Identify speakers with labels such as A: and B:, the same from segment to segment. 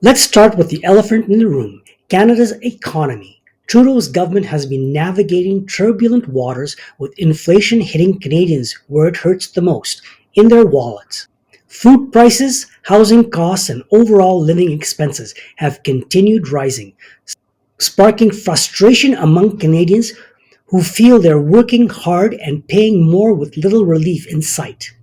A: Let's start with the elephant in the room, Canada's economy. Trudeau's government has been navigating turbulent waters with inflation hitting Canadians where it hurts the most, in their wallets. Food prices, housing costs, and overall living expenses have continued rising, sparking frustration among Canadians who feel they're working hard and paying more with little relief in sight.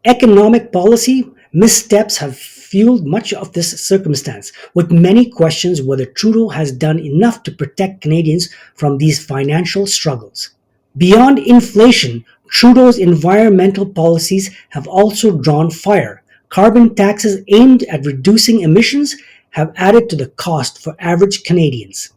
A: Economic policy missteps have fueled much of this circumstance, with many questions whether Trudeau has done enough to protect Canadians from these financial struggles. Beyond inflation, Trudeau's environmental policies have also drawn fire. Carbon taxes aimed at reducing emissions have added to the cost for average Canadians.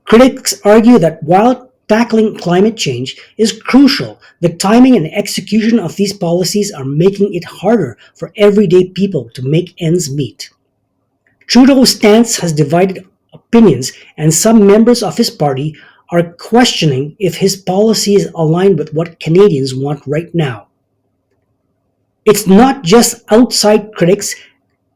A: Critics argue that while tackling climate change is crucial, the timing and execution of these policies are making it harder for everyday people to make ends meet. Trudeau's stance has divided opinions, and some members of his party are questioning if his policies align with what Canadians want right now. It's not just outside critics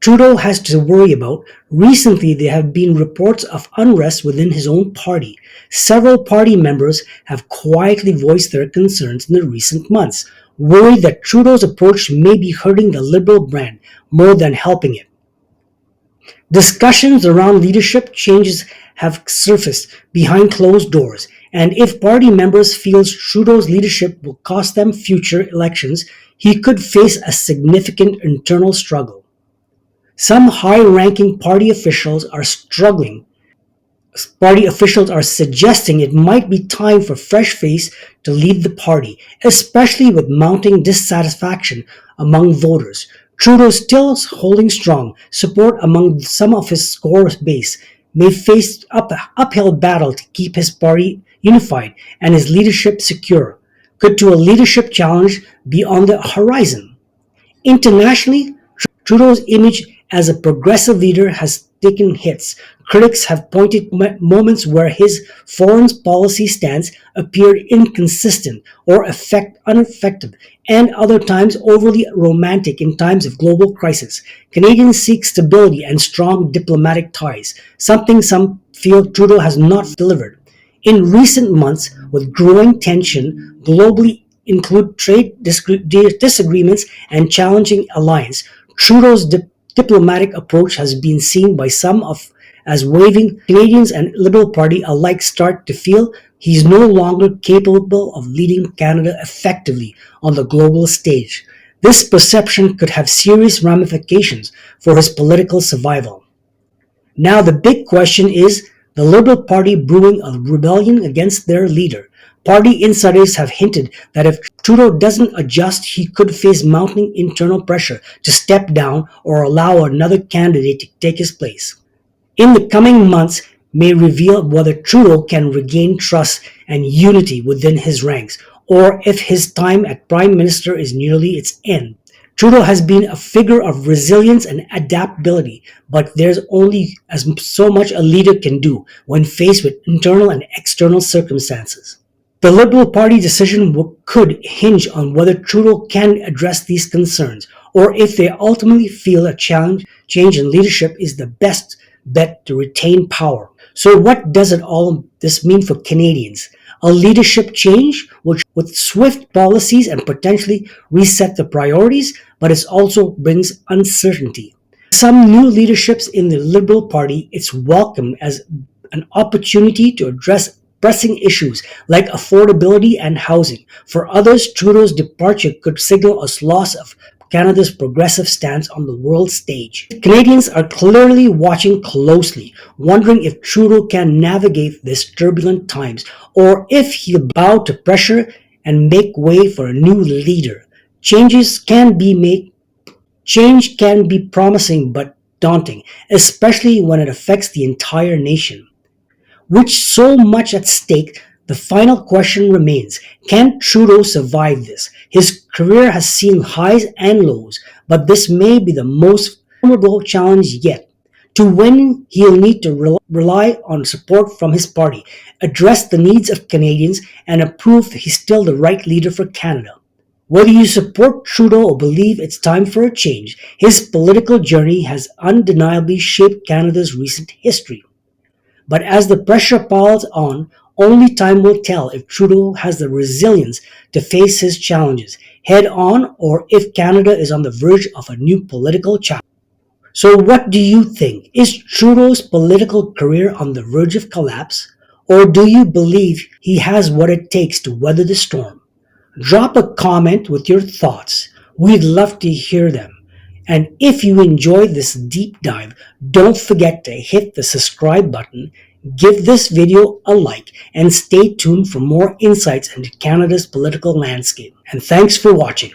A: Trudeau has to worry about. Recently, there have been reports of unrest within his own party. Several party members have quietly voiced their concerns in the recent months, worried that Trudeau's approach may be hurting the Liberal brand more than helping it. Discussions around leadership changes have surfaced behind closed doors, and if party members feel Trudeau's leadership will cost them future elections, he could face a significant internal struggle. Some high-ranking party officials are suggesting it might be time for fresh face to lead the party, especially with mounting dissatisfaction among voters. Trudeau still holding strong support among some of his core base may face uphill battle to keep his party unified and his leadership secure. Could a leadership challenge be on the horizon? Internationally, Trudeau's image as a progressive leader has taken hits. Critics have pointed moments where his foreign policy stance appeared inconsistent or ineffective, and other times overly romantic in times of global crisis. Canadians seek stability and strong diplomatic ties, something some feel Trudeau has not delivered. In recent months, with growing tension globally, include trade disagreements and challenging alliance, Trudeau's diplomatic approach has been seen by some as waving. Canadians and Liberal Party alike start to feel he's no longer capable of leading Canada effectively on the global stage. This perception could have serious ramifications for his political survival. Now the big question is the Liberal Party brewing a rebellion against their leader. Party insiders have hinted that if Trudeau doesn't adjust, he could face mounting internal pressure to step down or allow another candidate to take his place. In the coming months may reveal whether Trudeau can regain trust and unity within his ranks, or if his time as Prime Minister is nearly its end. Trudeau has been a figure of resilience and adaptability, but there's only so much a leader can do when faced with internal and external circumstances. The Liberal Party decision could hinge on whether Trudeau can address these concerns, or if they ultimately feel a change in leadership is the best bet to retain power. So what does all this mean for Canadians? A leadership change with swift policies and potentially reset the priorities, but it also brings uncertainty. Some new leaderships in the Liberal Party, it's welcomed as an opportunity to address pressing issues like affordability and housing. For others, Trudeau's departure could signal a loss of Canada's progressive stance on the world stage. Canadians are clearly watching closely, wondering if Trudeau can navigate these turbulent times, or if he'll bow to pressure and make way for a new leader. Change can be promising but daunting, especially when it affects the entire nation. With so much at stake, the final question remains, can Trudeau survive this? His career has seen highs and lows, but this may be the most formidable challenge yet. To win, he'll need to rely on support from his party, address the needs of Canadians, and prove he's still the right leader for Canada. Whether you support Trudeau or believe it's time for a change, his political journey has undeniably shaped Canada's recent history. But as the pressure piles on, only time will tell if Trudeau has the resilience to face his challenges head on or if Canada is on the verge of a new political chapter. So, what do you think? Is Trudeau's political career on the verge of collapse? Or do you believe he has what it takes to weather the storm? Drop a comment with your thoughts. We'd love to hear them. And if you enjoyed this deep dive, don't forget to hit the subscribe button, give this video a like, and stay tuned for more insights into Canada's political landscape. And thanks for watching.